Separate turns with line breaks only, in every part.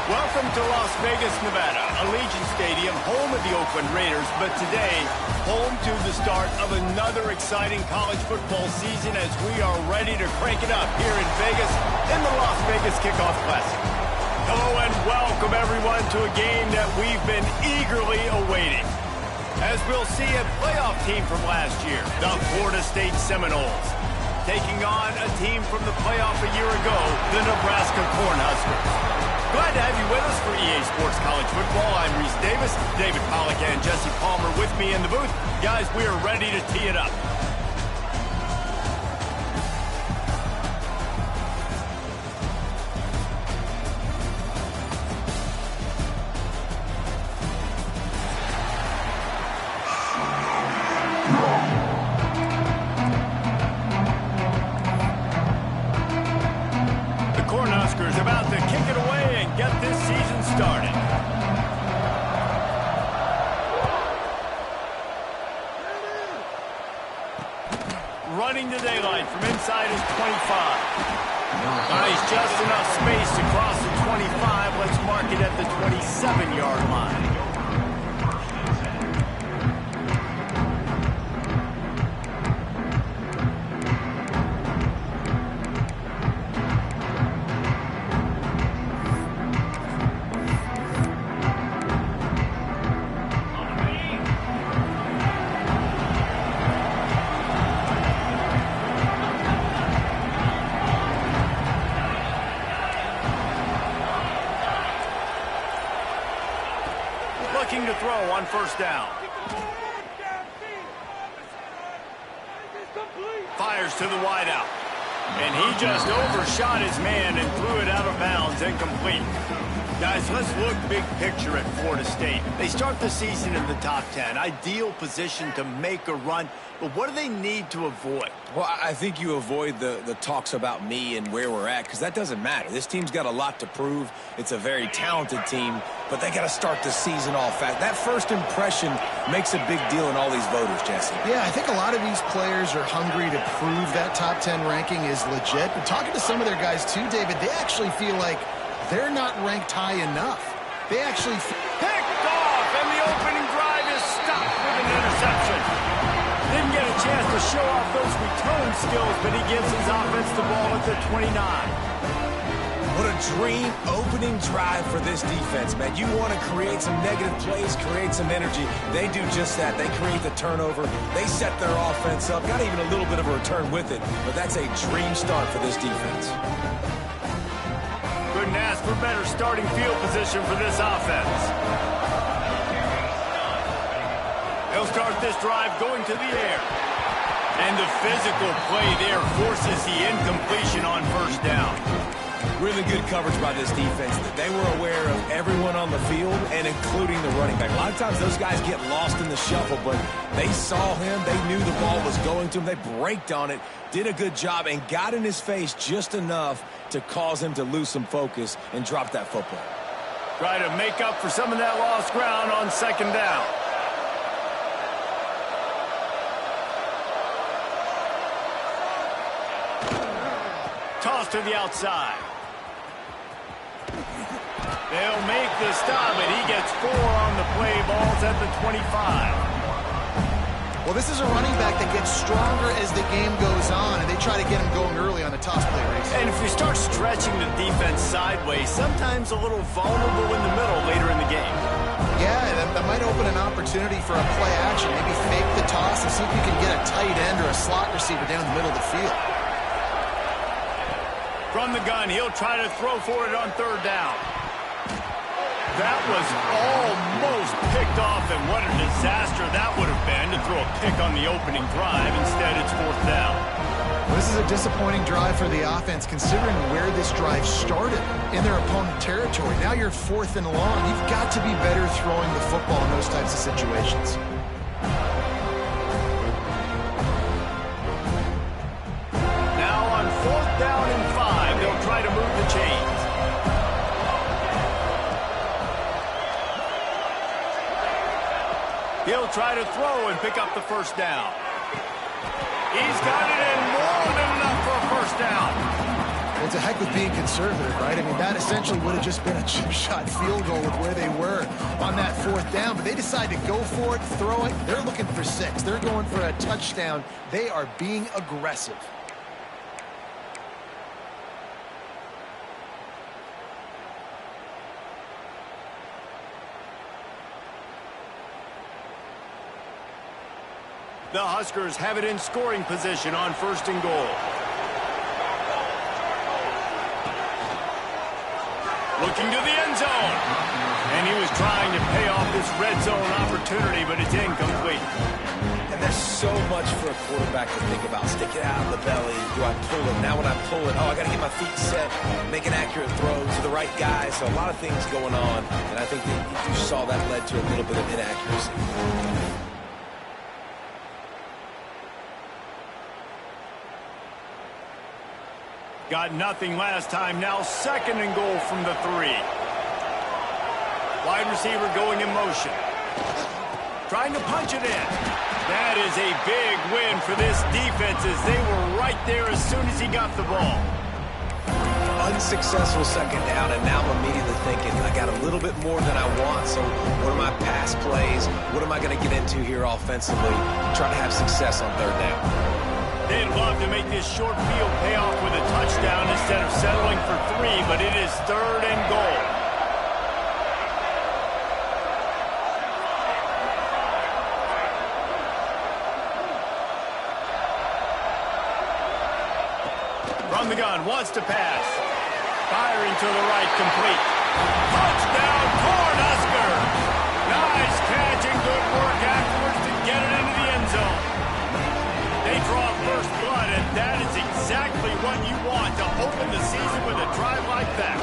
Welcome to Las Vegas, Nevada, Allegiant Stadium, home of the Oakland Raiders, but today, home to the start of another exciting college football season as we are ready to crank it up here in Vegas in the Las Vegas Kickoff Classic. Hello and welcome everyone to a game that we've been eagerly awaiting. As we'll see a playoff team from last year, the Florida State Seminoles, taking on a team from the playoff a year ago, the Nebraska Cornhuskers. Glad to have you with us for EA Sports College Football. I'm Reese Davis, David Pollack and Jesse Palmer with me in the booth. Guys, we are ready to tee it up. Cornhuskers about to kick it away and get this season started. Running the daylight from inside his 25. Nice, just enough space to cross the 25. Let's mark it at the 27-yard line. Looking to throw on first down. Fires to the wideout. And he just overshot his man and threw it out of bounds, incomplete. Guys, let's look big picture at Florida State. They start the season in the top 10. Ideal position to make a run. But what do they need to avoid?
Well, I think you avoid the talks about me and where we're at, because that doesn't matter. This team's got a lot to prove. It's a very talented team, but they got to start the season off fast. That first impression makes a big deal in all these voters, Jesse.
Yeah, I think a lot of these players are hungry to prove that top 10 ranking is legit. But talking to some of their guys too, David, they actually feel like they're not ranked high enough. They actually
picked off, and the opening drive is stopped with an interception. Didn't get a chance to show off those return skills, but he gives his offense the ball at the 29.
What a dream opening drive for this defense, man. You want to create some negative plays, create some energy. They do just that. They create the turnover. They set their offense up. Got even a little bit of a return with it, but that's a dream start for this defense.
Couldn't ask for better starting field position for this offense. He'll start this drive going to the air. And the physical play there forces the incompletion on first down.
Really good coverage by this defense. They were aware of everyone on the field and including the running back. A lot of times those guys get lost in the shuffle, but they saw him. They knew the ball was going to him. They braked on it, did a good job, and got in his face just enough to cause him to lose some focus and drop that football.
Try to make up for some of that lost ground on second down. Toss to the outside. They'll make the stop, and he gets 4 on the play. Ball's at the 25.
Well, this is a running back that gets stronger as the game goes on, and they try to get him going early on the toss play race.
And if you start stretching the defense sideways, sometimes a little vulnerable in the middle later in the game.
Yeah, that might open an opportunity for a play action. Maybe fake the toss and see if you can get a tight end or a slot receiver down the middle of the field.
From the gun, he'll try to throw for it on third down. That was almost picked off, and what a disaster that would have been to throw a pick on the opening drive. Instead, it's fourth down.
This is a disappointing drive for the offense, considering where this drive started in their opponent territory. Now you're 4th and long. You've got to be better throwing the football in those types of situations.
Now on 4th down and 5, they'll try to move the chains. He'll try to throw and pick up the first down. He's got it in more than enough for a first down.
Well, It's a heck with being conservative, right? I mean, that essentially would have just been a chip shot field goal with where they were on that 4th down. But they decide to go for it, throw it. They're looking for 6. They're going for a touchdown. They are being aggressive.
The Huskers have it in scoring position on 1st and goal. Looking to the end zone. And he was trying to pay off this red zone opportunity, but it's incomplete.
And there's so much for a quarterback to think about. Stick it out of the belly. Do I pull it? Now when I pull it, I got to get my feet set, make an accurate throw to the right guy. So a lot of things going on, and I think that you saw that led to a little bit of inaccuracy.
Got nothing last time. Now 2nd and goal from the 3. Wide receiver going in motion. Trying to punch it in. That is a big win for this defense as they were right there as soon as he got the ball.
Unsuccessful 2nd down, and now I'm immediately thinking, I got a little bit more than I want, so what are my pass plays? What am I going to get into here offensively? Try to have success on 3rd down.
They'd love to make this short field pay off with a touchdown instead of settling for 3, but it is 3rd and goal. From the gun, wants to pass. Firing to the right, complete. Touchdown, Cornhuskers! Nice catch and good work afterwards to get it into the end zone. They draw first blood, and that is exactly what you want to open the season with a drive like that.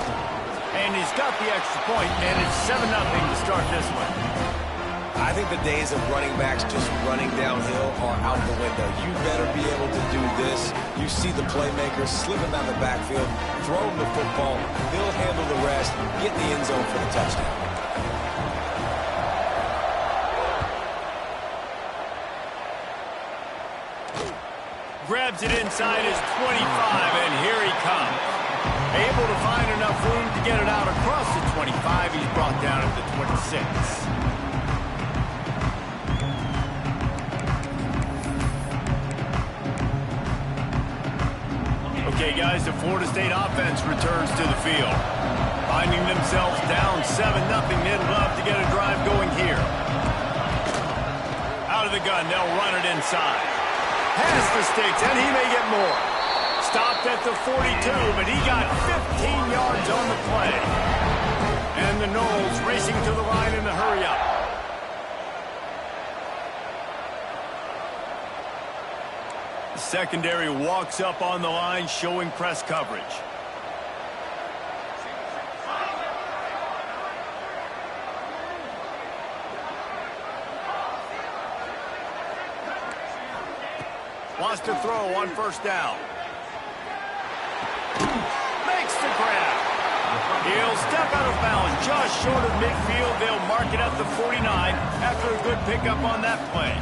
And he's got the extra point, and it's 7-0 to start this one.
I think the days of running backs just running downhill are out the window. You better be able to do this. You see the playmakers slipping down the backfield, throw him the football, he'll handle the rest, get in the end zone for the touchdown.
Grabs it inside his 25, and here he comes. Able to find enough room to get it out across the 25. He's brought down at the 26. Okay, guys, the Florida State offense returns to the field. Finding themselves down 7-0, they'd love to get a drive going here. Out of the gun, they'll run it inside. Has the sticks, and he may get more. Stopped at the 42, but he got 15 yards on the play. And the Noles racing to the line in the hurry-up. The secondary walks up on the line, showing press coverage. Wants to throw on 1st down. Makes the grab. He'll step out of bounds just short of midfield. They'll mark it at the 49 after a good pickup on that play.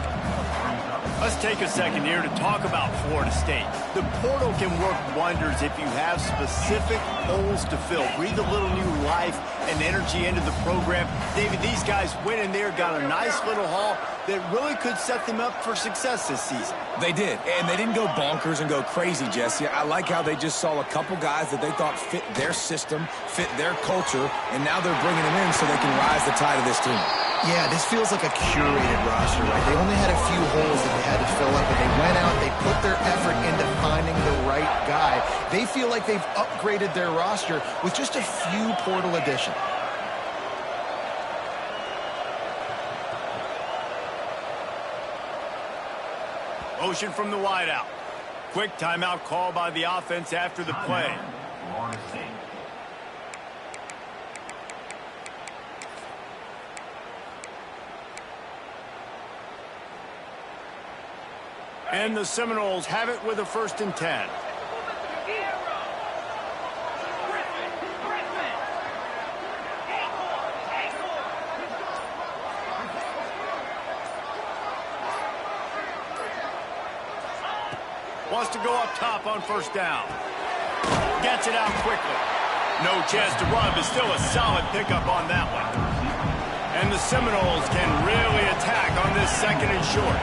Let's take a second here to talk about Florida State. The portal can work wonders if you have specific holes to fill. Breathe a little new life and energy into the program. David, these guys went in there, got a nice little haul that really could set them up for success this season.
They did, and they didn't go bonkers and go crazy, Jesse. I like how they just saw a couple guys that they thought fit their system, fit their culture, and now they're bringing them in so they can rise the tide of this team.
Yeah, this feels like a curated roster, right? They only had a few holes that they had to fill up, and they went out, they put their effort into finding the right guy. They feel like they've upgraded their roster with just a few portal additions.
Motion from the wideout. Quick timeout call by the offense after the play. And the Seminoles have it with a 1st and 10. Wants to go up top on 1st down. gets it out quickly. No chance to run, but still a solid pickup on that one. And the Seminoles can really attack on this second and short.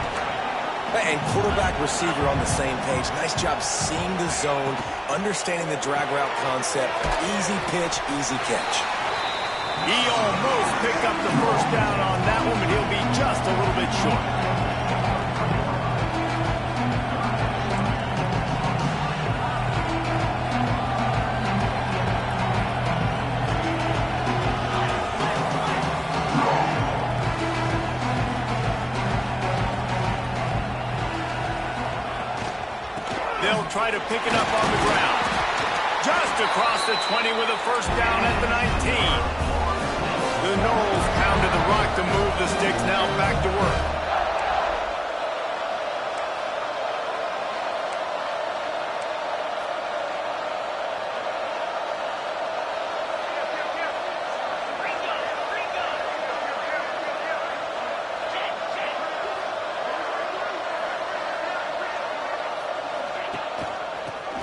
And quarterback, receiver on the same page. Nice job seeing the zone, understanding the drag route concept. Easy pitch, easy catch.
He almost picked up the first down on that one, but he'll be just a little bit short. They'll try to pick it up on the ground. Just across the 20 with a first down at the 19. The Noles pounded the rock to move the sticks, now back to work.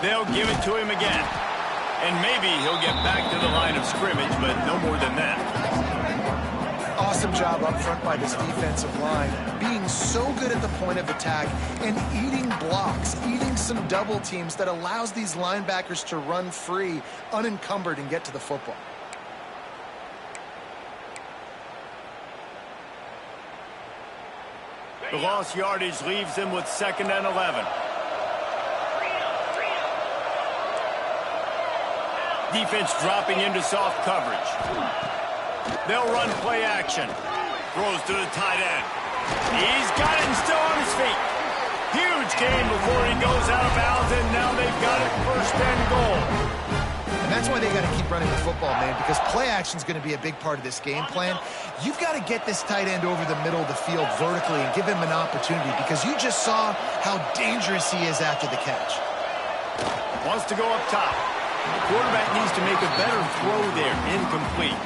They'll give it to him again. And maybe he'll get back to the line of scrimmage, but no more than that.
Awesome job up front by this defensive line, being so good at the point of attack and eating blocks, eating some double teams that allows these linebackers to run free, unencumbered, and get to the football.
The lost yardage leaves them with 2nd and 11. Defense dropping into soft coverage. They'll run play action. Throws to the tight end. He's got it and still on his feet. Huge gain before he goes out of bounds, and now they've got it 1st and goal.
And that's why they got to keep running the football, man, because play action is going to be a big part of this game plan. You've got to get this tight end over the middle of the field vertically and give him an opportunity, because you just saw how dangerous he is after the catch.
Wants to go up top. The quarterback needs to make a better throw there. Incomplete.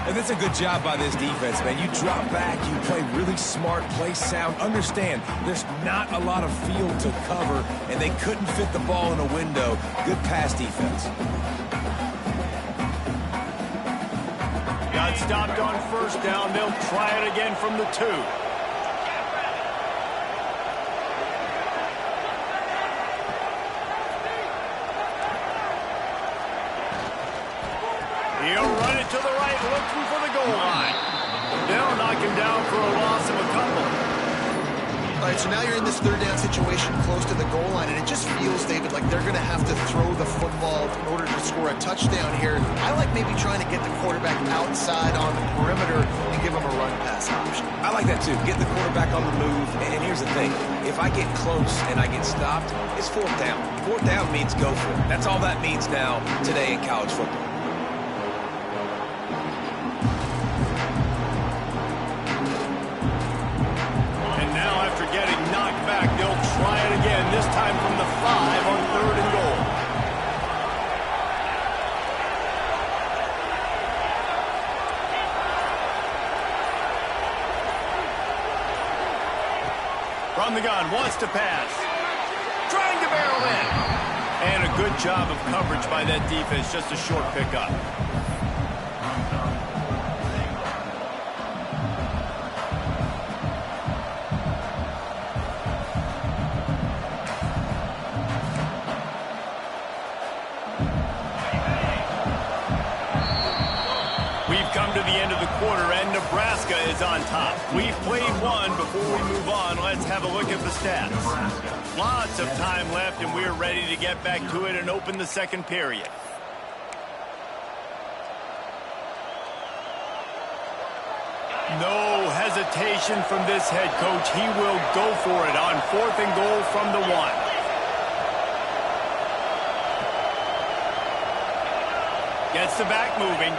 And that's a good job by this defense, man. You drop back, you play really smart, play sound. Understand, there's not a lot of field to cover, and they couldn't fit the ball in a window. Good pass defense.
Got stopped on 1st down. They'll try it again from the 2. He'll run it to the right, looking for the goal line. They'll knock him down for a loss of a couple.
All right, so now you're in this 3rd down situation close to the goal line, and it just feels, David, like they're going to have to throw the football in order to score a touchdown here. I like maybe trying to get the quarterback outside on the perimeter and give him a run-pass option.
I like that, too. Get the quarterback on the move. And here's the thing. If I get close and I get stopped, it's 4th down. 4th down means go for it. That's all that means now today in college football.
They'll try it again, this time from the 5 on 3rd and goal. From the gun, wants to pass. Trying to barrel in. And a good job of coverage by that defense, just a short pickup. Come to the end of the quarter, and Nebraska is on top. We've played one. Before we move on, let's have a look at the stats. Lots of time left, and we're ready to get back to it and open the 2nd period. No hesitation from this head coach. He will go for it on 4th and goal from the 1. Gets the back moving.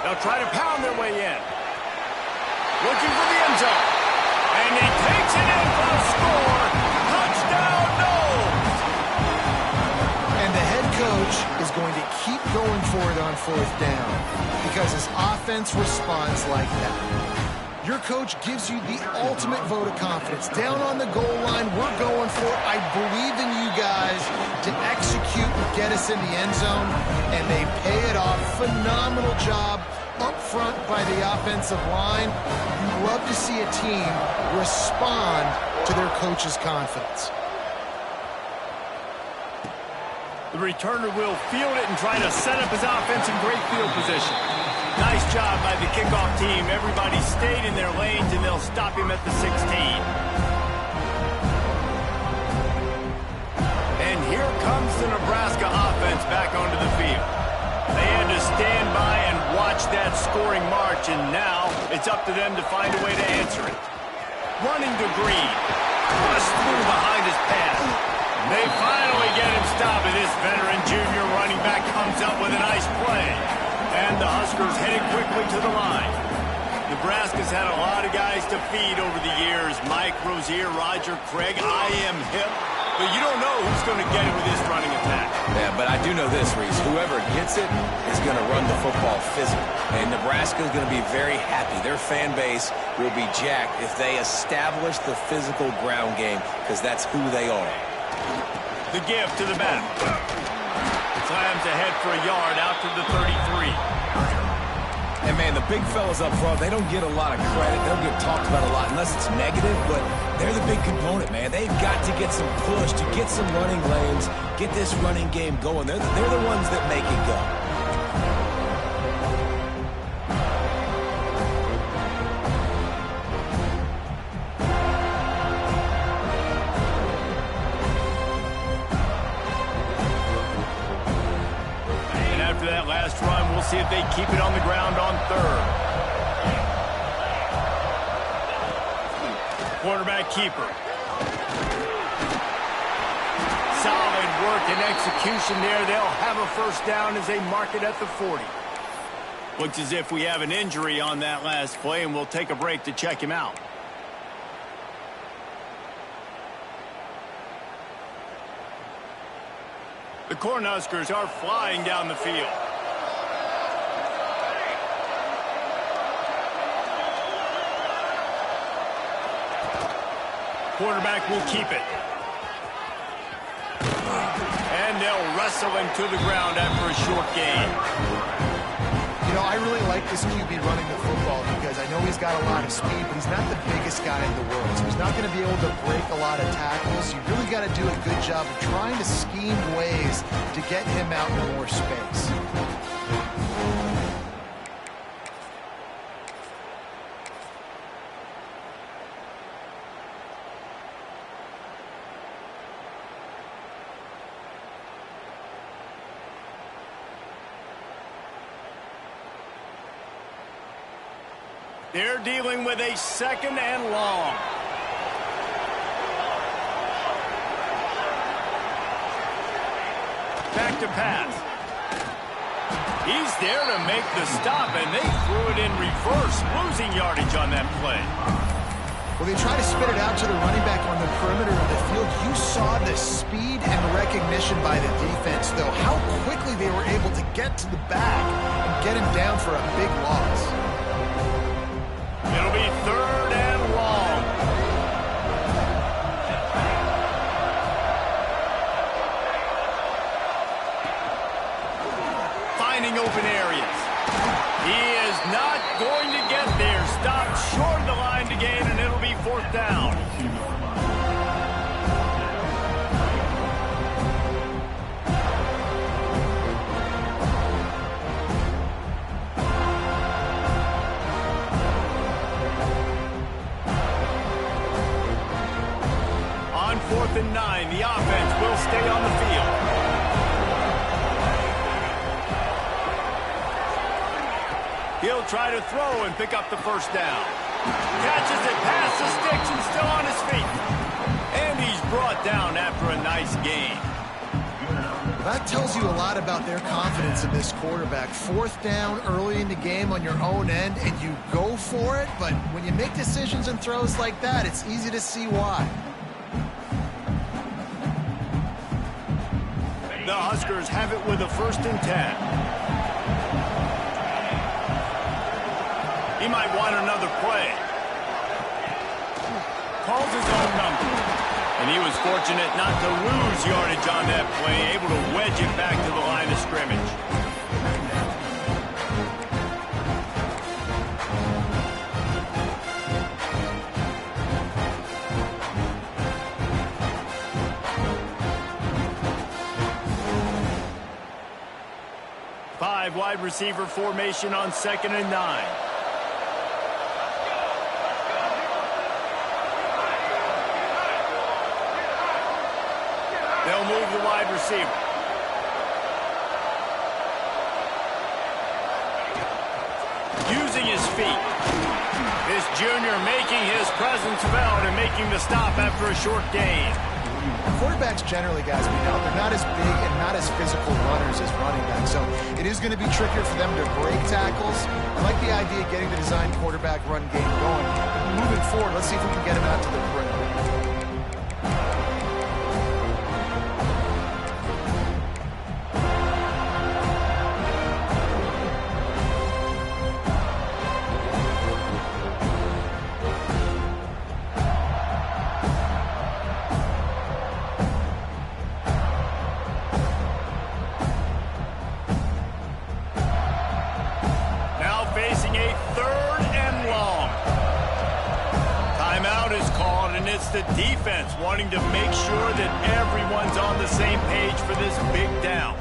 They'll try to pound their way in. Looking for the end zone. And he takes it in for a score. Touchdown, Noles!
And the head coach is going to keep going for it on 4th down because his offense responds like that. Your coach gives you the ultimate vote of confidence. Down on the goal line, we're going for it. I believe in you guys to execute and get us in the end zone, and they pay it off. Phenomenal job up front by the offensive line. You love to see a team respond to their coach's confidence.
The returner will field it and try to set up his offense in great field position. Nice job by the kickoff team. Everybody stayed in their lanes, and they'll stop him at the 16. And here comes the Nebraska offense back onto the field. They had to stand by and watch that scoring march, and now it's up to them to find a way to answer it. Running to Green. Bust through behind his pass. They finally get him stopped, and this veteran junior running back comes up with a nice play. And the Huskers headed quickly to the line. Nebraska's had a lot of guys to feed over the years. Mike, Rozier, Roger, Craig. I am hip. But you don't know who's going to get it with this running attack.
Yeah, but I do know this, Reese. Whoever gets it is going to run the football physical. And Nebraska is going to be very happy. Their fan base will be jacked if they establish the physical ground game, because that's who they are.
The give to the back. Slams ahead for a yard out to the 33.
And, man, the big fellas up front, they don't get a lot of credit. They don't get talked about a lot unless it's negative, but they're the big component, man. They've got to get some push, to get some running lanes, get this running game going. They're the ones that make it go.
That last run, we'll see if they keep it on the ground on third. Quarterback keeper. Solid work and execution there. They'll have a first down as they mark it at the 40. Looks as if we have an injury on that last play, and we'll take a break to check him out. The Cornhuskers are flying down the field. Quarterback will keep it. And they'll wrestle him to the ground after a short gain.
You know, I really like this QB running the football because I know he's got a lot of speed, but he's not the biggest guy in the world. So he's not going to be able to break a lot of tackles. You really got to do a good job of trying to scheme ways to get him out in more space.
They're dealing with a second and long. Back to pass. He's there to make the stop, and they threw it in reverse, losing yardage on that play.
Well, they try to spit it out to the running back on the perimeter of the field. You saw the speed and recognition by the defense, though. How quickly they were able to get to the back and get him down for a big loss.
It'll be third and long. Finding open areas. He is not going to get there. Stopped short of the line to gain, and it'll be fourth down. On 4th and 9, the offense will stay on the field. He'll try to throw and pick up the first down. Catches it past the sticks and still on his feet. And he's brought down after a nice gain.
That tells you a lot about their confidence in this quarterback. Fourth down early in the game on your own end, and you go for it. But when you make decisions and throws like that, it's easy to see why.
The Huskers have it with a 1st and 10. He might want another play. calls his own number. And he was fortunate not to lose yardage on that play, able to wedge it back to the line of scrimmage. Five wide receiver formation on 2nd and 9. They'll move the wide receiver. Using his feet. This junior making his presence felt and making the stop after a short gain.
Quarterbacks generally, guys, we know, they're not as big and not as physical runners as running backs. So it is going to be trickier for them to break tackles. I like the idea of getting the design quarterback run game going. But moving forward, let's see if we can get him out to the perimeter.
It's the defense wanting to make sure that everyone's on the same page for this big down.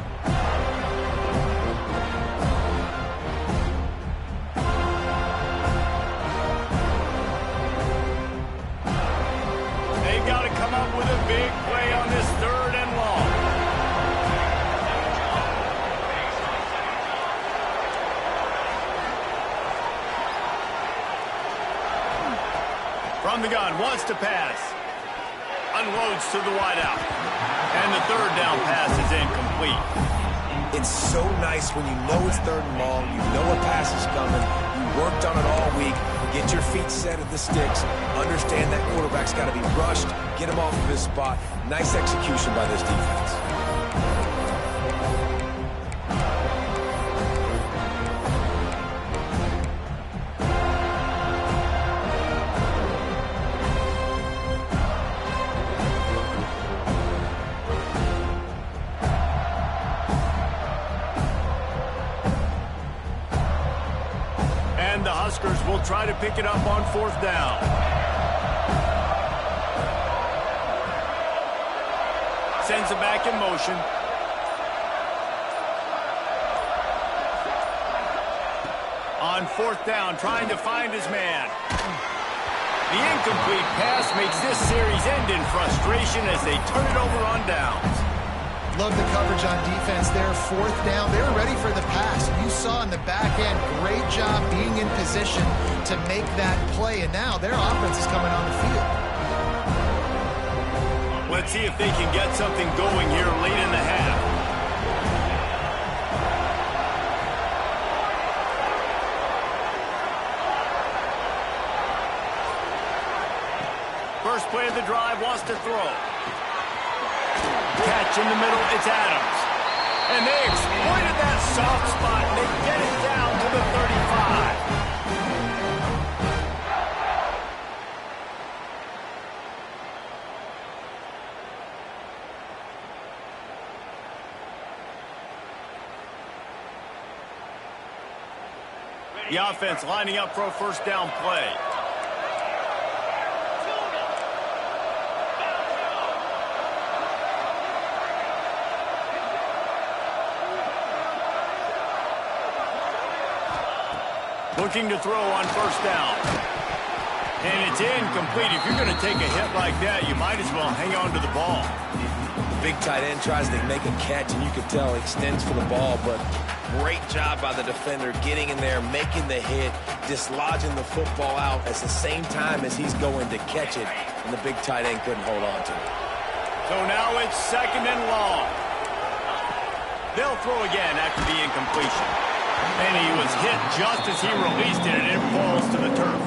They've got to come up with a big play on this 3rd and long. From the gun, wants to pass. Unloads to the wideout. And the 3rd down pass is incomplete.
It's so nice when you know it's 3rd and long, you know a pass is coming, you worked on it all week, get your feet set at the sticks, understand that quarterback's got to be rushed, get him off of his spot. Nice execution by this defense.
And the Huskers will try to pick it up on 4th down. Sends it back in motion. On 4th down, trying to find his man. The incomplete pass makes this series end in frustration as they turn it over on downs.
Love the coverage on defense there. 4th down. They were ready for the pass. You saw in the back end, great job being in position to make that play. And now their offense is coming on the field.
Let's see if they can get something going here late in the half. First play of the drive, wants to throw. Catch in the middle, it's Adams. And they exploited that soft spot, and they get it down to the 35. The offense lining up for a 1st down play. Looking to throw on 1st down. And it's incomplete. If you're going to take a hit like that, you might as well hang on to the ball.
Big tight end tries to make a catch, and you can tell he extends for the ball, but great job by the defender getting in there, making the hit, dislodging the football out at the same time as he's going to catch it, and the big tight end couldn't hold on to it.
So now it's 2nd and long. They'll throw again after the incompletion. And he was hit just as he released it, and it falls to the turf.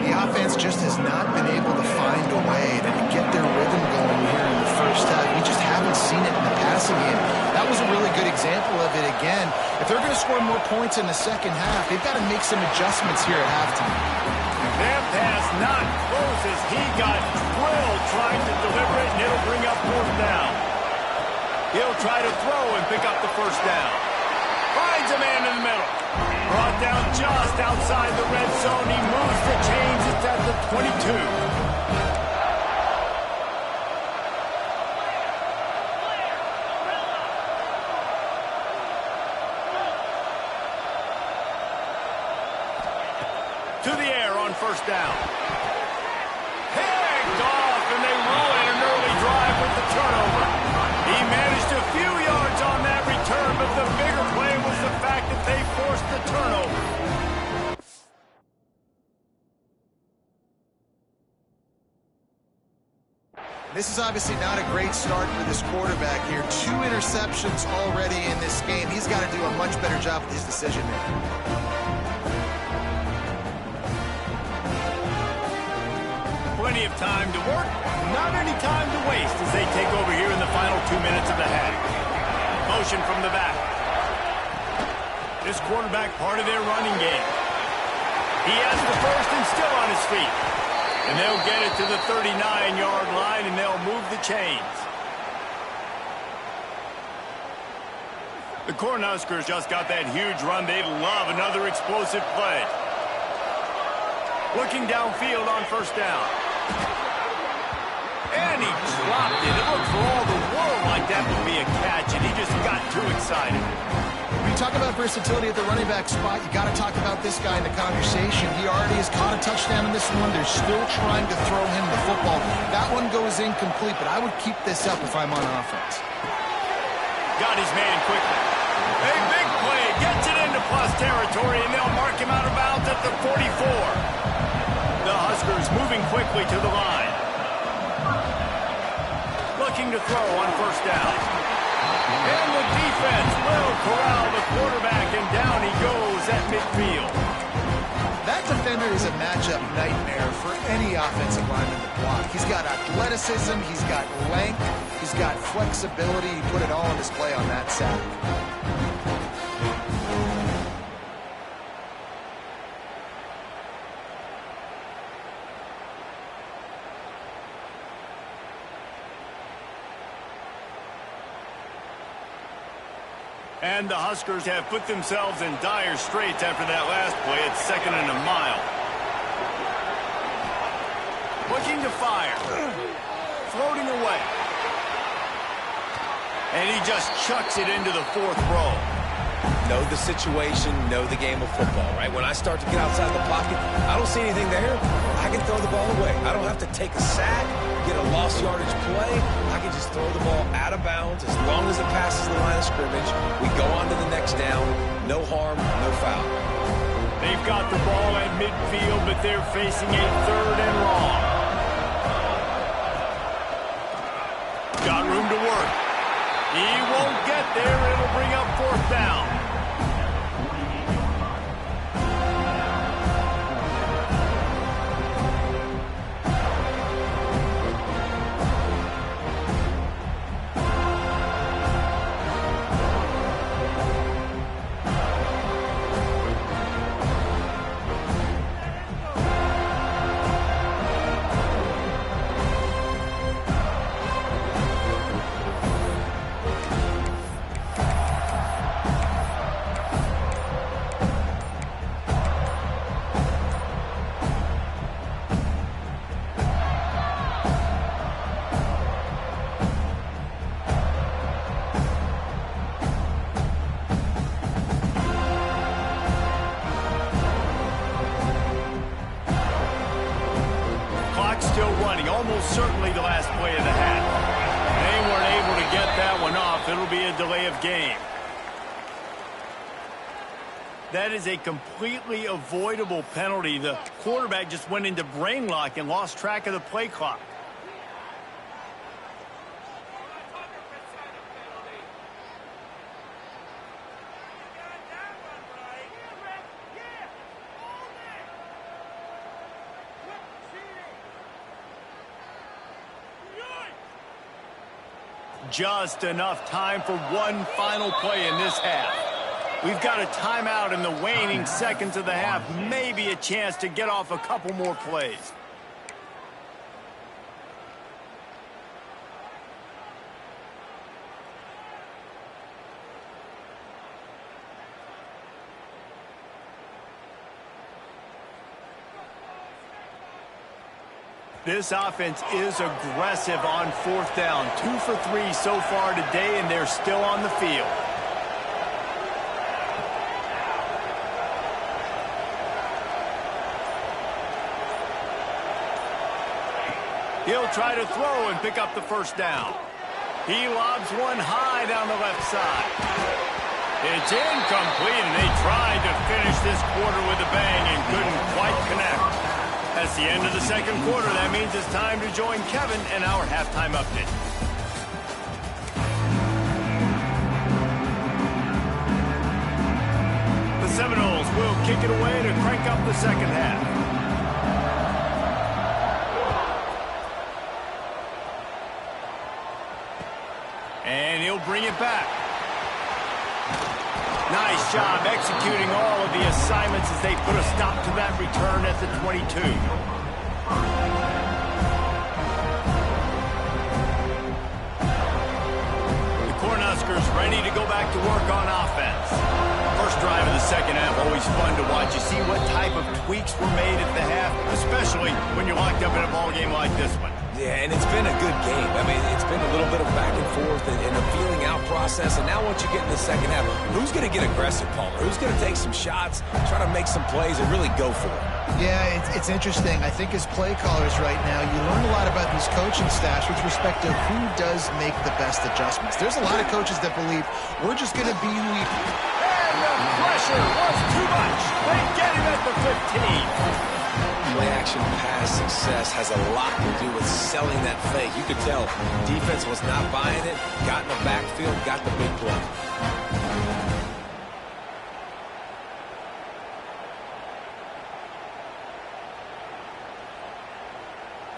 The offense just has not been able to find a way to get their rhythm going here in the 1st half. We just haven't seen it in the passing game. That that was a really good example of it again. If they're going to score more points in the second half, they've got to make some adjustments here at halftime.
That pass not close as he got drilled trying to deliver it, and it'll bring up fourth down. He'll try to throw and pick up the first down. Finds a man in the middle. Brought down just outside the red zone. He moves the chains. It's at the 22. To the air on first down. Picked off, and they ruin an early drive with the turnover. He managed a few yards on that return, but the bigger play was the fact that they forced the turnover.
This is obviously not a great start for this quarterback here. 2 interceptions already in this game. He's got to do a much better job with his decision making.
Plenty of time to work, not any time to waste as they take over here in the final 2 minutes of the half. Motion from the back. This quarterback part of their running game. He has the first and still on his feet. And they'll get it to the 39-yard line, and they'll move the chains. The Cornhuskers just got that huge run. They'd love another explosive play. Looking downfield on first down. And he dropped it. It looked for all the world like that would be a catch, and he just got too excited.
When you talk about versatility at the running back spot, you got to talk about this guy in the conversation. He already has caught a touchdown in this one. They're still trying to throw him the football. That one goes incomplete, but I would keep this up if I'm on offense.
Got his man quickly. A big play. Gets it into plus territory, and they'll mark him out of bounds at the 44. The Huskers moving quickly to the line. Looking to throw on first down. And the defense will corral the quarterback, and down he goes at midfield.
That defender is a matchup nightmare for any offensive lineman to block. He's got athleticism, he's got length, he's got flexibility. He put it all on display on that sack.
And the Huskers have put themselves in dire straits after that last play. It's 2nd and a mile. Looking to fire. Floating away. And he just chucks it into the 4th row.
Know the situation, know the game of football, right? When I start to get outside the pocket, I don't see anything there. I can throw the ball away. I don't have to take a sack, get a lost yardage play. I can just throw the ball out of bounds. As long as it passes the line of scrimmage, we go on to the next down. No harm, no foul.
They've got the ball at midfield, but they're facing a 3rd and long. Got room to work. He won't get there. It'll bring up 4th down. Still running, almost certainly the last play of the half. They weren't able to get that one off. It'll be a delay of game. That is a completely avoidable penalty. The quarterback just went into brain lock and lost track of the play clock. just enough time for one final play in this half. We've got a timeout in the waning seconds of the half. Maybe a chance to get off a couple more plays. This offense is aggressive on fourth down. 2 for 3 so far today, and they're still on the field. He'll try to throw and pick up the first down. He lobs one high down the left side. It's incomplete, and they tried to finish this quarter with a bang and couldn't quite connect. That's the end of the second quarter. That means it's time to join Kevin and our halftime update. The Seminoles will kick it away to crank up the second half. And he'll bring it back. Nice job executing all of the assignments as they put a stop to that return at the 22. The Cornhuskers ready to go back to work on offense. First drive of the second half, always fun to watch. You see what type of tweaks were made at the half, especially when you're locked up in a ball game like this one.
Yeah, and it's been a good game. I mean, it's been a little bit of back and forth and a feeling out process. And now once you get in the second half, who's going to get aggressive, Palmer? Who's going to take some shots, try to make some plays, and really go for it?
Yeah, it's interesting. I think as play callers right now, you learn a lot about these coaching staffs with respect to who does make the best adjustments. There's a lot of coaches that believe we're just going to be who we...
And the pressure was too much. They get him at the 15.
Play-action pass success has a lot to do with selling that fake. You could tell defense was not buying it, got in the backfield, got the big play.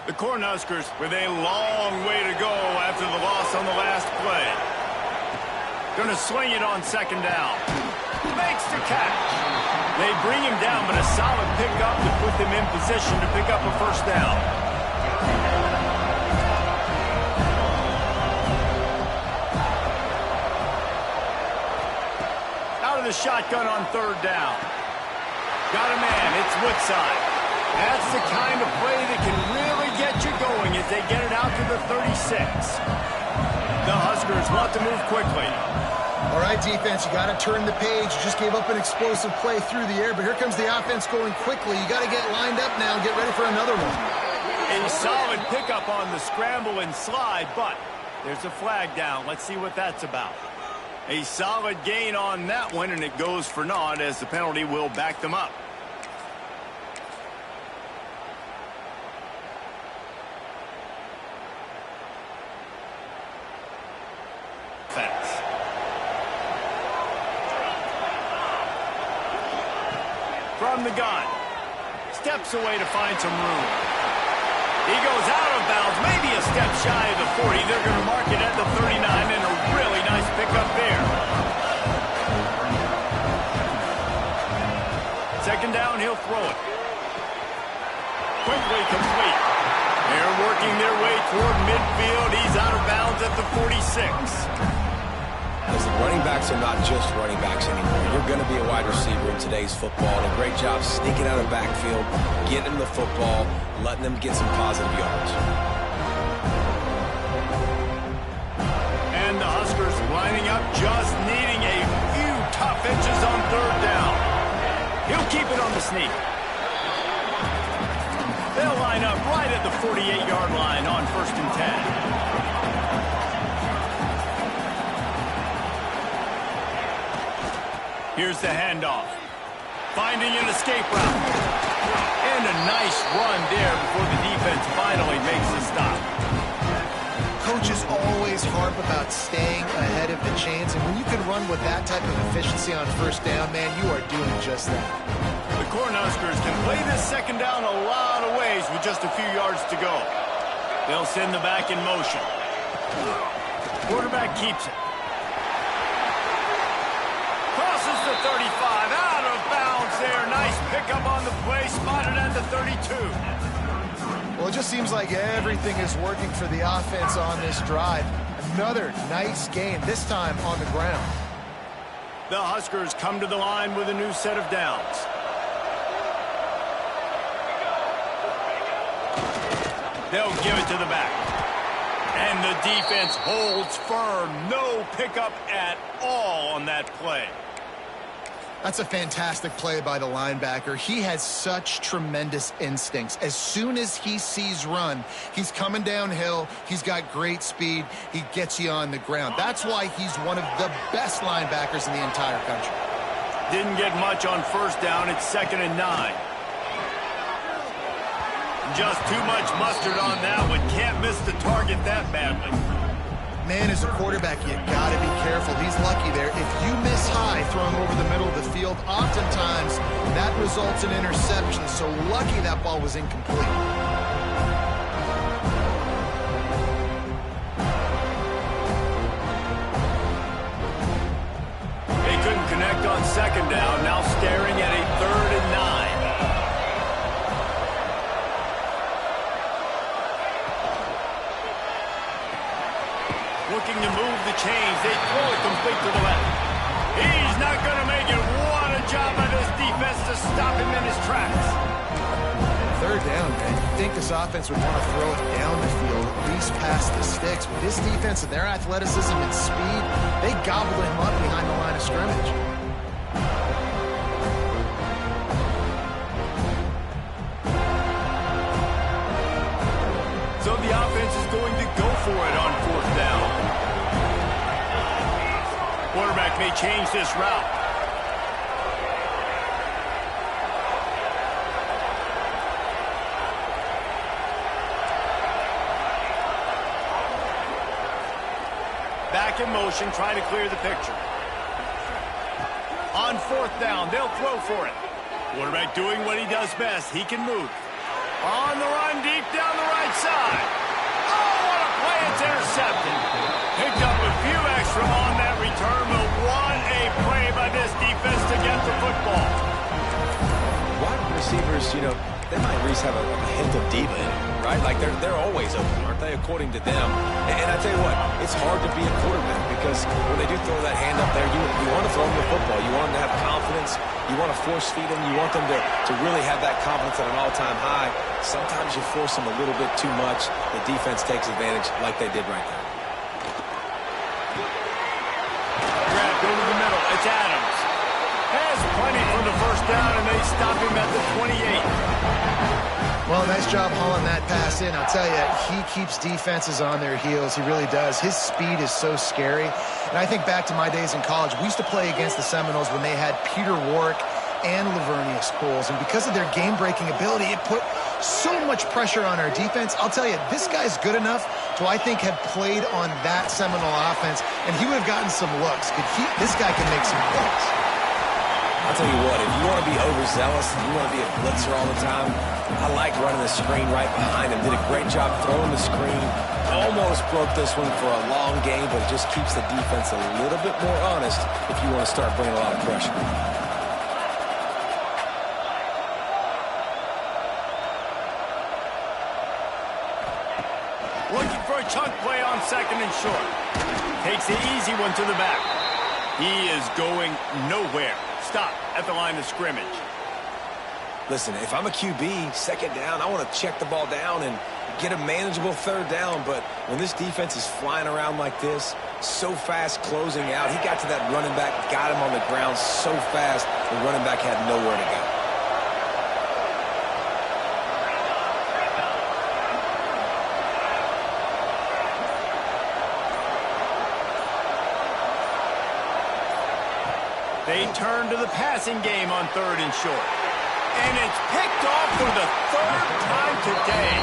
The Cornhuskers with a long way to go after the loss on the last play. Going to swing it on second down. Makes the catch. They bring him down, but a solid pickup to put them in position to pick up a first down. Out of the shotgun on third down. Got a man. It's Woodside. That's the kind of play that can really get you going as they get it out to the 36. The Huskers want to move quickly.
All right, defense, you got to turn the page. You just gave up an explosive play through the air, but here comes the offense going quickly. You got to get lined up now and get ready for another one.
A solid pickup on the scramble and slide, but there's a flag down. Let's see what that's about. A solid gain on that one, and it goes for naught as the penalty will back them up. From the gun. Steps away to find some room. He goes out of bounds, maybe a step shy of the 40. They're going to mark it at the 39, and a really nice pickup there. Second down, he'll throw it. Quickly complete. They're working their way toward midfield. He's out of bounds at the 46.
Listen, running backs are not just running backs anymore. You're going to be a wide receiver in today's football. And a great job sneaking out of the backfield, getting them the football, letting them get some positive yards.
And the Huskers lining up, just needing a few tough inches on third down. He'll keep it on the sneak. They'll line up right at the 48-yard line on 1st and 10. Here's the handoff. Finding an escape route. And a nice run there before the defense finally makes the stop.
Coaches always harp about staying ahead of the chains, and when you can run with that type of efficiency on first down, man, you are doing just that.
The Cornhuskers can play this second down a lot of ways with just a few yards to go. They'll send the back in motion. Quarterback keeps it. Crosses the 35, out of bounds there. Nice pickup on the play, spotted at the 32.
Well, it just seems like everything is working for the offense on this drive. Another nice game, this time on the ground.
The Huskers come to the line with a new set of downs. They'll give it to the back. And the defense holds firm. No pickup at all on that play.
That's a fantastic play by the linebacker. He has such tremendous instincts. As soon as he sees run, he's coming downhill. He's got great speed. He gets you on the ground. That's why he's one of the best linebackers in the entire country.
Didn't get much on first down. It's 2nd and 9. Just too much mustard on that one. Can't miss the target that badly.
Man, as a quarterback, you got to be careful. He's lucky there. If you miss high throwing over the middle of the field, oftentimes that results in interception. So lucky that ball was incomplete.
They couldn't connect on 2nd down. Now staring at a 3rd and 9. Looking to move the chains. They throw it complete to the left. He's not going to make it. What a job by this defense to stop him in his tracks.
3rd down, man. You think this offense would want to throw it down the field, at least past the sticks. But this defense and their athleticism and speed, they gobbled him up behind the line of scrimmage.
So the offense is going to go for it on 4th down. Quarterback may change this route. Back in motion, trying to clear the picture. On 4th down, they'll throw for it. Quarterback doing what he does best. He can move. On the run, deep down the right side. Oh, what a play. It's intercepted. Picked up a few extra on that return, but what a play by this defense to get the football.
Wide receivers, you know, they might at least have a hint of diva in them, right? Like they're always open, aren't they, according to them? And I tell you what, it's hard to be a quarterback because when they do throw that hand up there, you want to throw them the football. You want them to have confidence. You want to force feed them. You want them to really have that confidence at an all-time high. Sometimes you force them a little bit too much. The defense takes advantage like they did right there.
Grab, go to the middle. It's Adams. Has plenty for the 1st down, and they stop him at the 28.
Well, nice job hauling that pass in. I'll tell you, he keeps defenses on their heels. He really does. His speed is so scary. And I think back to my days in college. We used to play against the Seminoles when they had Peter Warrick and Lavernius Pools. And because of their game-breaking ability, it put so much pressure on our defense. I'll tell you, this guy's good enough to, I think, have played on that Seminole offense, and he would have gotten some looks. This guy can make some plays.
I'll tell you what, if you want to be overzealous and you want to be a blitzer all the time, I like running the screen right behind him. Did a great job throwing the screen. Almost broke this one for a long game, but it just keeps the defense a little bit more honest if you want to start bringing a lot of pressure.
Looking for a chunk play on 2nd and short. Takes the easy one to the back. He is going nowhere. Stop at the line of scrimmage.
Listen, if I'm a QB, 2nd down, I want to check the ball down and get a manageable 3rd down. But when this defense is flying around like this, so fast closing out, he got to that running back, got him on the ground so fast, the running back had nowhere to go.
They turn to the passing game on 3rd and short. And it's picked off for the 3rd time today.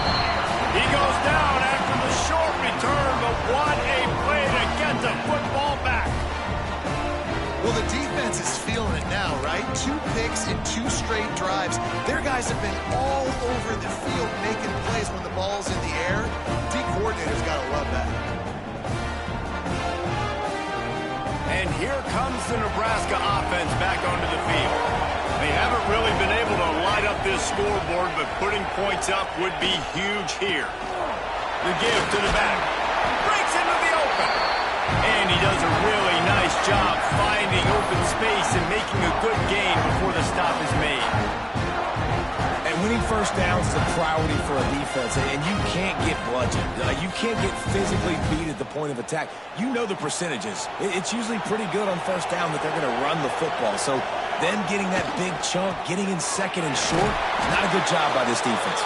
He goes down after the short return, but what a play to get the football back.
Well, the defense is feeling it now, right? 2 picks in 2 straight drives. Their guys have been all over the field making plays when the ball's in the air. D coordinator's got to love that.
And here comes the Nebraska offense back onto the field. They haven't really been able to light up this scoreboard, but putting points up would be huge here. The give to the back. Breaks into the open. And he does a really nice job finding open space and making a good gain before the stop is made.
And winning first downs is a priority for a defense, and you can't get bludgeoned. You can't get physically beat at the point of attack. You know the percentages. It's usually pretty good on first down that they're going to run the football. So them getting that big chunk, getting in second and short, not a good job by this defense.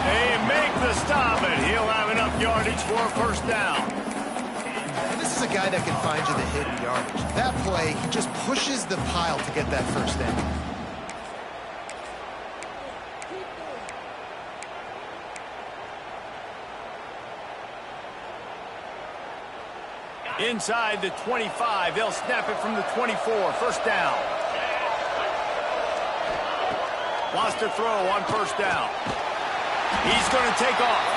They make the stop, and he'll have enough yardage for a first down.
This is a guy that can find you the hidden yardage. That play, he just pushes the pile to get that first down.
Inside the 25, they'll snap it from the 24, first down. Lost a throw on first down. He's going to take off.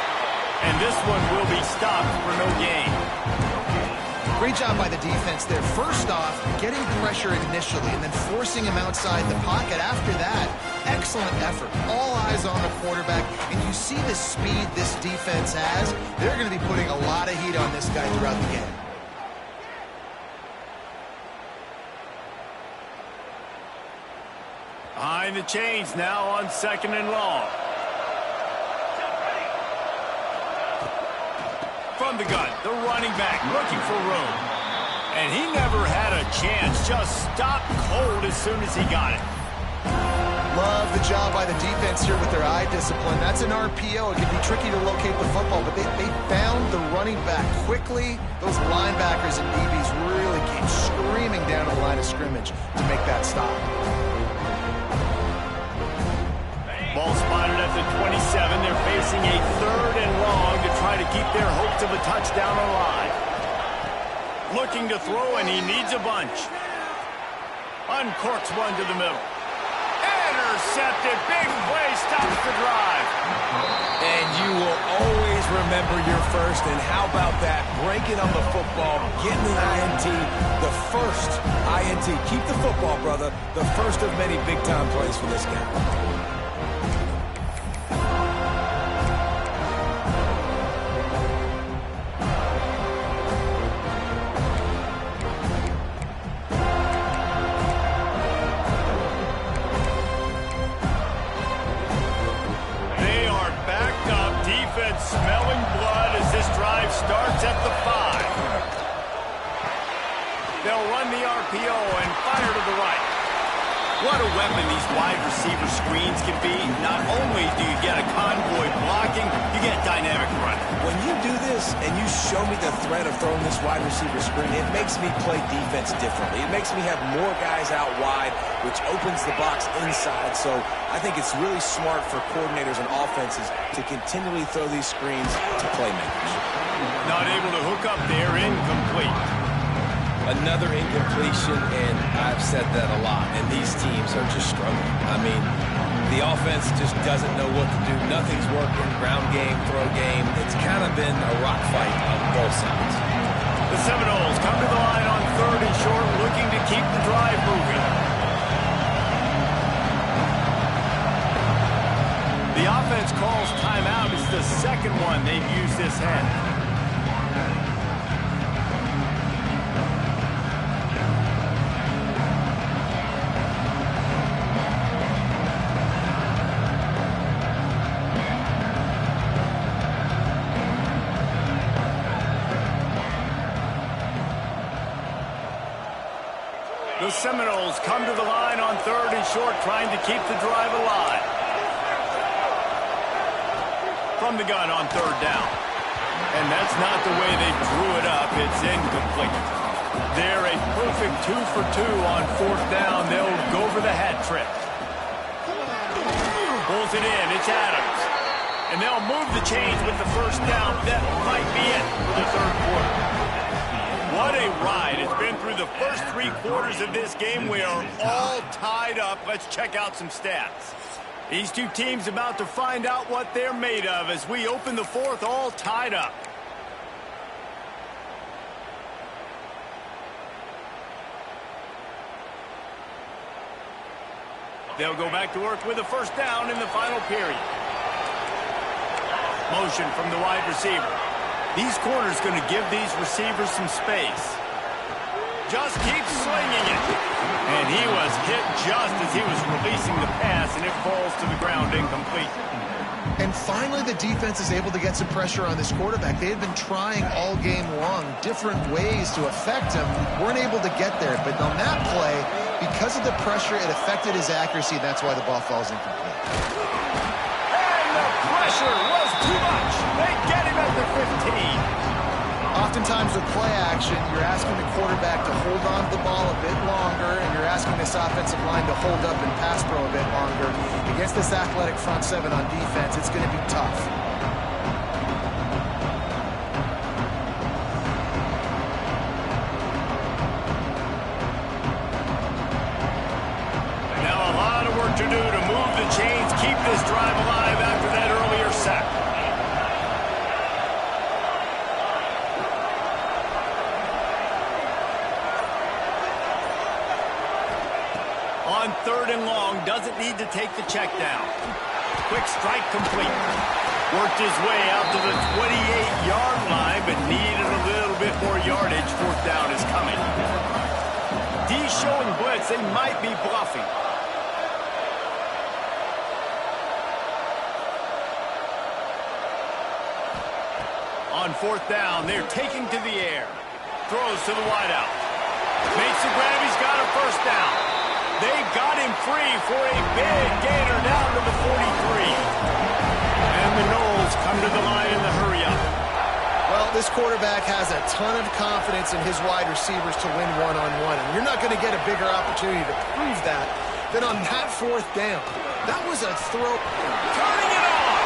And this one will be stopped for no gain.
Great job by the defense there. First off, getting pressure initially and then forcing him outside the pocket after that. Excellent effort. All eyes on the quarterback. And you see the speed this defense has. They're going to be putting a lot of heat on this guy throughout the game.
Behind the chains now on second and long. From the gun, the running back looking for room. And he never had a chance, just stopped cold as soon as he got it.
Love the job by the defense here with their eye discipline. That's an RPO. It can be tricky to locate the football, but they found the running back quickly. Those linebackers and DBs really came screaming down to the line of scrimmage to make that stop.
Ball spotted at the 27. They're facing a third and long to try to keep their hopes of a touchdown alive. Looking to throw, and he needs a bunch. Uncorks one to the middle. Intercepted. Big play stops the drive.
And you will always remember your first. And how about that? Breaking on the football, getting the INT, the first INT. Keep the football, brother. The first of many big-time plays for this guy.
Smelling blood as this drive starts at the 5. They'll run the RPO and fire to the right. What a weapon these wide receiver screens can be. Not only do you get a convoy blocking, you get dynamic running.
When you do this and you show me the threat of throwing this wide receiver screen, it makes me play defense differently. It makes me have more guys out wide, which opens the box inside. So I think it's really smart for coordinators and offenses to continually throw these screens to playmakers.
Not able to hook up there, incomplete.
Another incompletion, and I've said that a lot, and these teams are just struggling. I mean, the offense just doesn't know what to do. Nothing's working. Ground game, throw game. It's kind of been a rock fight on both sides.
The Seminoles come to the line on third and short, looking to keep the drive moving. The offense calls timeout. It's the second one they've used this half. The Seminoles come to the line on third and short, trying to keep the drive alive. From the gun on third down. And that's not the way they drew it up. It's incomplete. They're a perfect 2 for 2 on fourth down. They'll go for the hat trick. Pulls it in. It's Adams. And they'll move the chains with the first down. That might be it for the third quarter. What a ride. It's been through the first 3 quarters of this game. We are all tied up. Let's check out some stats. These two teams about to find out what they're made of as we open the fourth, all tied up. They'll go back to work with a first down in the final period. Motion from the wide receiver. These corners going to give these receivers some space. Just keeps slinging it. And he was hit just as he was releasing the pass, and it falls to the ground incomplete.
And finally, the defense is able to get some pressure on this quarterback. They had been trying all game long different ways to affect him. Weren't able to get there. But on that play, because of the pressure, it affected his accuracy. That's why the ball falls incomplete.
And the pressure was too much. They get him at the 15.
Oftentimes with play action, you're asking the quarterback to hold on to the ball a bit longer, and you're asking this offensive line to hold up and pass pro a bit longer. Against this athletic front seven on defense, it's going to be tough.
Now a lot of work to do to move the chains, keep this drive alive after that earlier sack. On 3rd and long, doesn't need to take the check down. Quick strike complete. Worked his way out to the 28-yard line, but needed a little bit more yardage. 4th down is coming. D showing blitz. They might be bluffing. On 4th down, they're taking to the air. Throws to the wideout. Makes a grab. He's got a first down. They got him free for a big gainer down to the 43. And the Knowles come to the line in the hurry-up.
Well, this quarterback has a ton of confidence in his wide receivers to win one-on-one. And you're not going to get a bigger opportunity to prove that than on that 4th down. That was a throw.
Turning it on.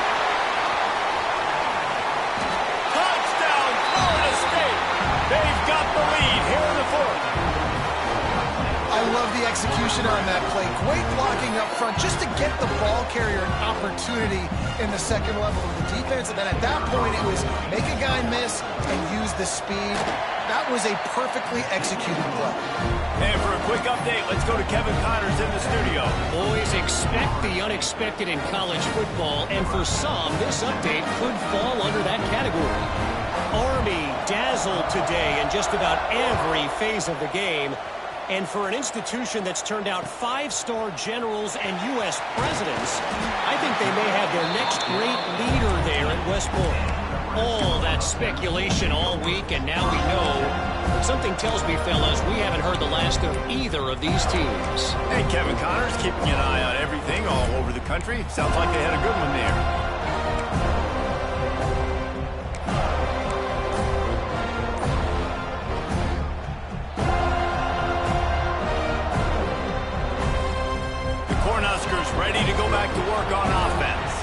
Touchdown, Florida State. They've got the lead here in the 4th.
I love the execution on that play. Great blocking up front just to get the ball carrier an opportunity in the second level of the defense. And then at that point, it was make a guy miss and use the speed. That was a perfectly executed play.
And for a quick update, let's go to Kevin Connors in the studio.
Boys, expect the unexpected in college football, and for some, this update could fall under that category. Army dazzled today in just about every phase of the game. And for an institution that's turned out 5-star generals and U.S. presidents, I think they may have their next great leader there at West Point. All that speculation all week, and now we know. But something tells me, fellas, we haven't heard the last of either of these teams.
Hey, Kevin Connors, keeping an eye on everything all over the country. Sounds like they had a good one there. Ready to go back to work on offense.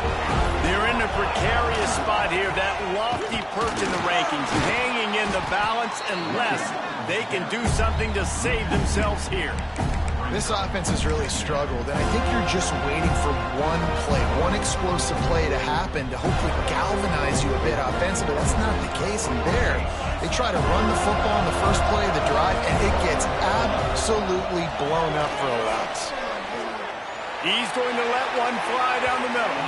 They're in a precarious spot here, that lofty perch in the rankings, hanging in the balance unless they can do something to save themselves here.
This offense has really struggled, and I think you're just waiting for one play, one explosive play to happen to hopefully galvanize you a bit offensively. That's not the case in there. They try to run the football in the first play of the drive, and it gets absolutely blown up for a loss.
He's going to let one fly down the middle.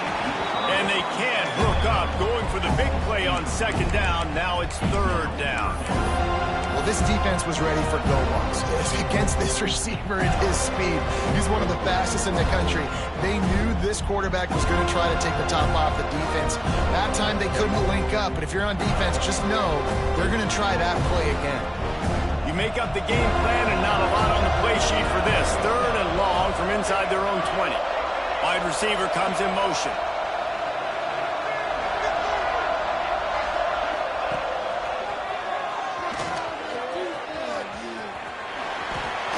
And they can't hook up, going for the big play on 2nd down. Now it's 3rd down.
Well, this defense was ready for go-walks. Against this receiver at his speed, he's one of the fastest in the country. They knew this quarterback was going to try to take the top off the defense. That time they couldn't link up, but if you're on defense, just know they're going to try that play again.
Make up the game plan and not a lot on the play sheet for this. 3rd and long from inside their own 20. Wide receiver comes in motion.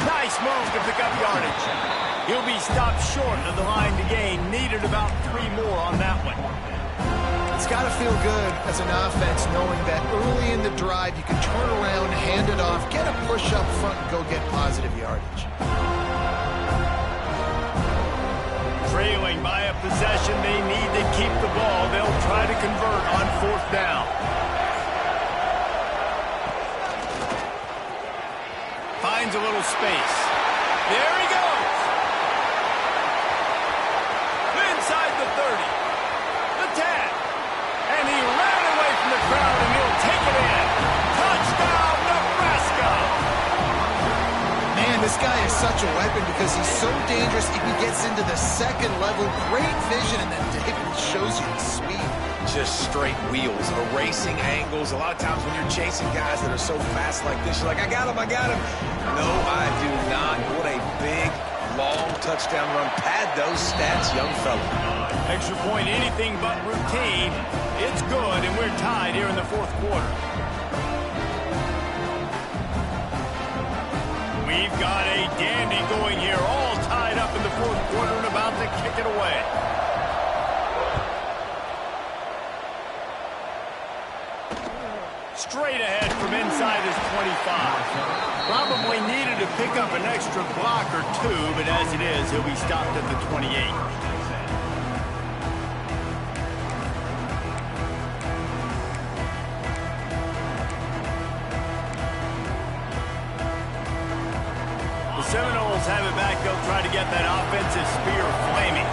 Nice move to pick up yardage. He'll be stopped short of the line to gain. Needed about 3 more on that one.
It's got to feel good as an offense knowing that early in the drive you can turn around, hand it off, get a push up front, and go get positive yardage.
Trailing by a possession, they need to keep the ball. They'll try to convert on 4th down. Finds a little space. There he goes.
guy is such a weapon because he's so dangerous if he gets into the second level. Great vision, and then David shows you the speed.
Just straight wheels, erasing angles. A lot of times when you're chasing guys that are so fast like this, you're like, I got him, I got him. No, I do not. What a big, long touchdown run. Pad those stats, young fella.
Extra point, anything but routine. It's good, and we're tied here in the fourth quarter. We've got a dandy going here, all tied up in the fourth quarter and about to kick it away. Straight ahead from inside his 25. Probably needed to pick up an extra block or two, but as it is, he'll be stopped at the 28. The Seminoles have it back. They'll try to get that offensive spear flaming.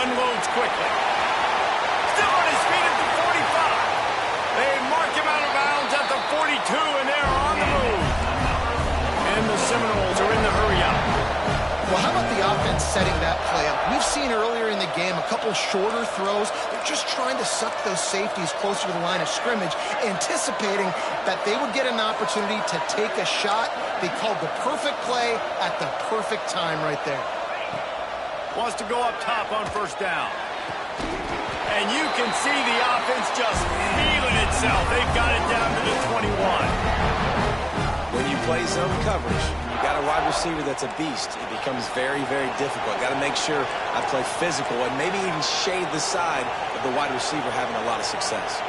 Unloads quickly. Still on his feet at the 45. They mark him out of bounds at the 42, and they're on the move. And the Seminoles are in the hurry-up.
Well, how about the offense setting that play up? We've seen earlier in the game a couple shorter throws. They're just trying to suck those safeties closer to the line of scrimmage, anticipating that they would get an opportunity to take a shot. They called the perfect play at the perfect time right there.
Wants to go up top on first down. And you can see the offense just feeling itself. They've got it down to the 21.
When you play zone coverage, you got a wide receiver that's a beast. It becomes very, very difficult. Got to make sure I play physical and maybe even shade the side of the wide receiver having a lot of success.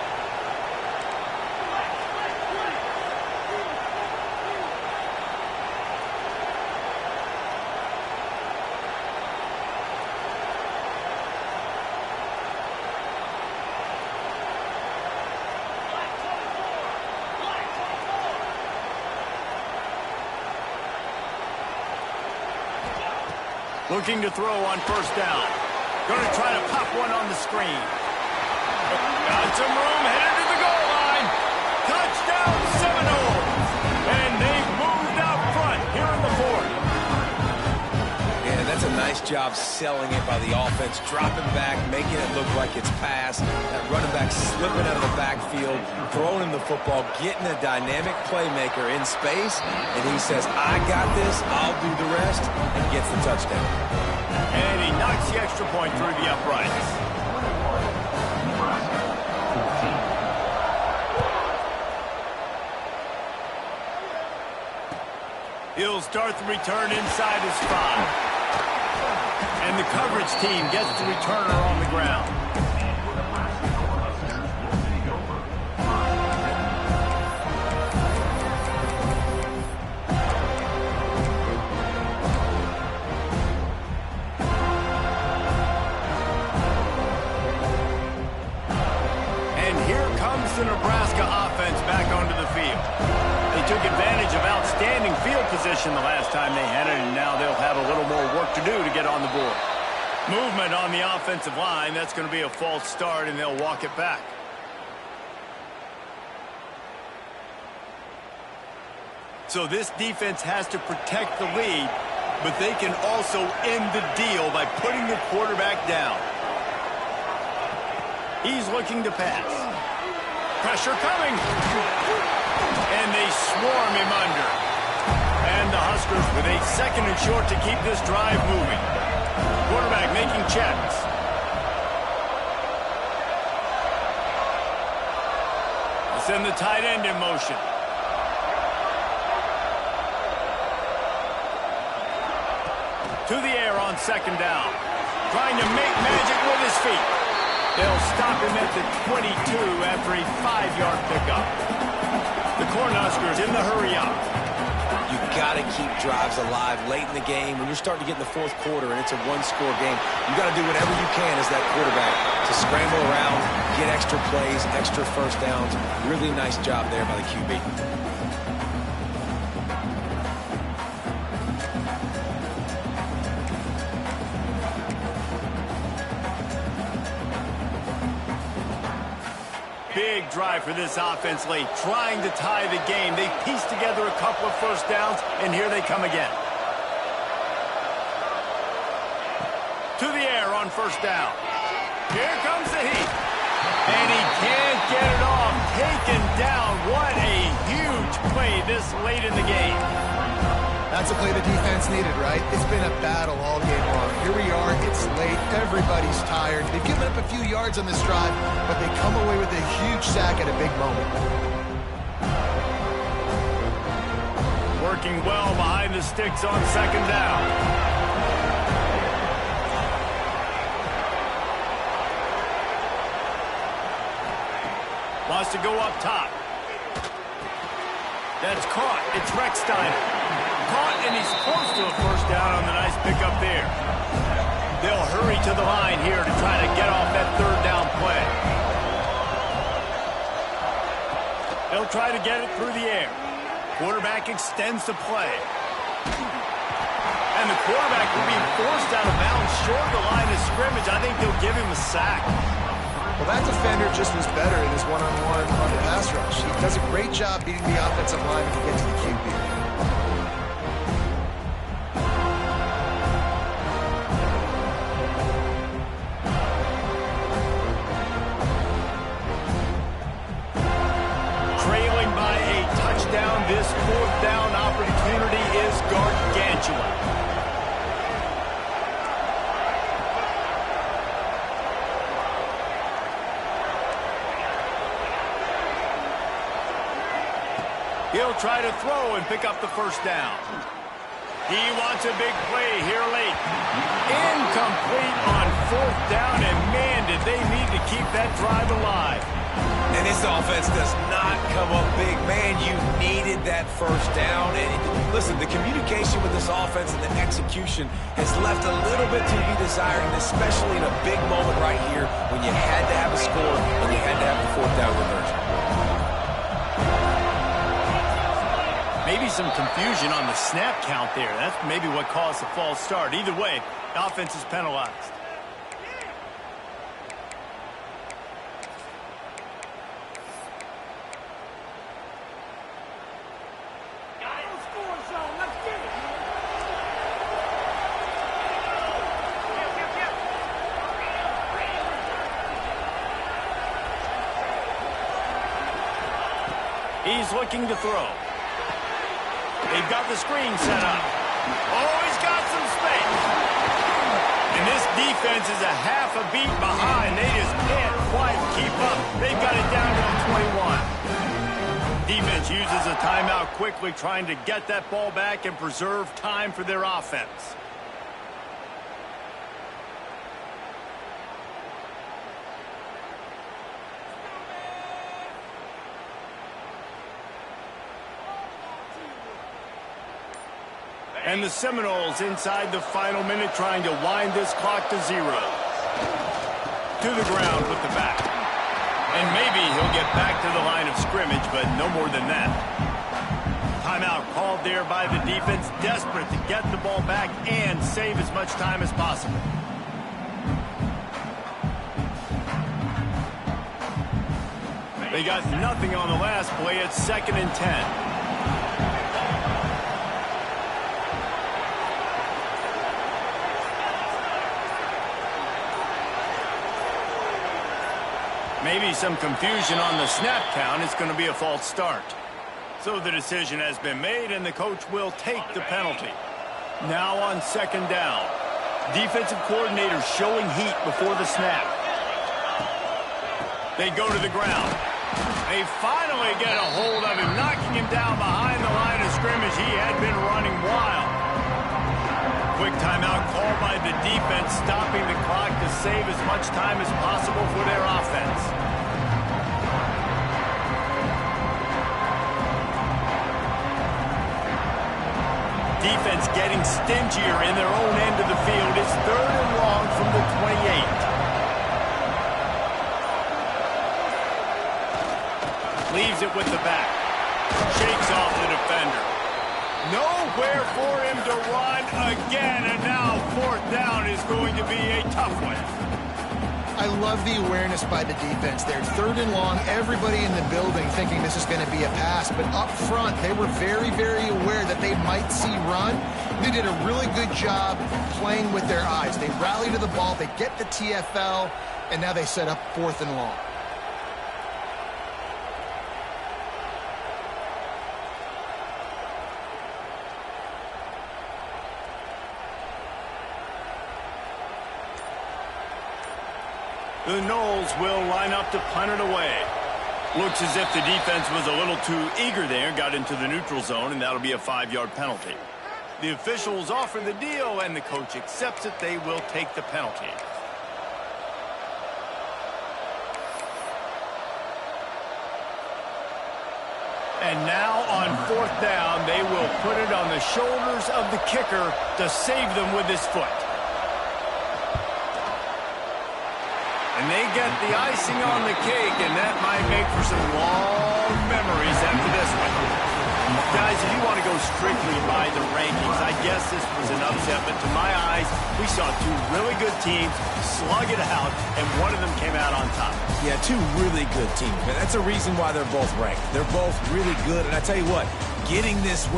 Looking to throw on first down. Going to try to pop one on the screen. Got some room, headed to the goal line. Touchdown Seminoles. And they've moved out front here in the fourth.
Yeah, that's a nice job selling it by the offense. Dropping back, making it look like it's passed. That running back slipping out of the backfield, throwing him the football, getting a dynamic playmaker in space, and he says, I got this, I'll do the rest, and gets the touchdown.
And he knocks the extra point through the uprights. He'll start the return inside his 5. And the coverage team gets the returner on the ground. And here comes the Nebraska offense back onto the field. They took advantage of outstanding field position the last time they had it, and now they'll have a little more work to do to get on the board. Movement on the offensive line. That's going to be a false start, and they'll walk it back. So this defense has to protect the lead, but they can also end the deal by putting the quarterback down. He's looking to pass. Pressure coming. And they swarm him under. And the Huskers with a second and short to keep this drive moving. Quarterback making checks. They send the tight end in motion. To the air on second down. Trying to make magic with his feet. They'll stop him at the 22 after a 5-yard pickup. The Cornhuskers in the hurry-up.
You got to keep drives alive late in the game. When you're starting to get in the fourth quarter and it's a one-score game, you got to do whatever you can as that quarterback to scramble around, get extra plays, extra first downs. Really nice job there by the QB.
big drive for this offense late, trying to tie the game. They pieced together a couple of first downs, and here they come again. To the air on first down. Here comes the heat. And he can't get it off. Taken down. What a huge play this late in the game.
That's a play the defense needed, right? It's been a battle all game long. Here we are. It's late. Everybody's tired. They've given up a few yards on this drive, but they come away with a huge sack at a big moment.
Working well behind the sticks on second down. Wants to go up top. That's caught. It's Recksteiner. Caught, and he's close to a first down on the nice pickup there. They'll hurry to the line here to try to get off that third down play. They'll try to get it through the air. Quarterback extends the play. And the quarterback will be forced out of bounds short of the line of scrimmage. I think they'll give him a sack.
Well, that defender just was better in his one-on-one on the pass rush. He does a great job beating the offensive lineman to get to the QB.
This fourth down opportunity is gargantuan. He'll try to throw and pick up the first down. He wants a big play here late. Incomplete on fourth down, and man, did they need to keep that drive alive.
And this offense does not come up big. Man, you needed that first down. And listen, the communication with this offense and the execution has left a little bit to be desired, and especially in a big moment right here when you had to have a score and you had to have the fourth down conversion.
Maybe some confusion on the snap count there. That's maybe what caused the false start. Either way, the offense is penalized. He's looking to throw. They've got the screen set up. Oh, he's got some space. And this defense is a half a beat behind. They just can't quite keep up. They've got it down to the 21. Defense uses a timeout quickly, trying to get that ball back and preserve time for their offense. And the Seminoles inside the final minute, trying to wind this clock to 0. To the ground with the back. And maybe he'll get back to the line of scrimmage, but no more than that. Timeout called there by the defense, desperate to get the ball back and save as much time as possible. They got nothing on the last play. It's 2nd and 10. Maybe some confusion on the snap count. It's going to be a false start. So the decision has been made, and the coach will take the penalty. Now on 2nd down. Defensive coordinator showing heat before the snap. They go to the ground. They finally get a hold of him, knocking him down behind the line of scrimmage. He had been running wild. Quick timeout called by the defense, stopping the clock to save as much time as possible for their offense. Defense getting stingier in their own end of the field. It's 3rd and long from the 28. Leaves it with the back. Shakes off the defender. Nowhere for him to run again, and now 4th down is going to be a tough one.
I love the awareness by the defense there. 3rd and long, everybody in the building thinking this is going to be a pass. But up front, they were very, very aware that they might see run. They did a really good job playing with their eyes. They rally to the ball, they get the TFL, and now they set up 4th and long.
The Noles will line up to punt it away. Looks as if the defense was a little too eager there, got into the neutral zone, and that'll be a 5-yard penalty. The officials offer the deal, and the coach accepts it. They will take the penalty. And now on 4th down, they will put it on the shoulders of the kicker to save them with his foot. And they get the icing on the cake, and that might make for some long memories after this one. Guys, if you want to go strictly by the rankings, I guess this was an upset, but to my eyes, we saw 2 really good teams slug it out, and one of them came out on top.
Yeah, 2 really good teams, man. That's a reason why they're both ranked. They're both really good, and I tell you what, getting this win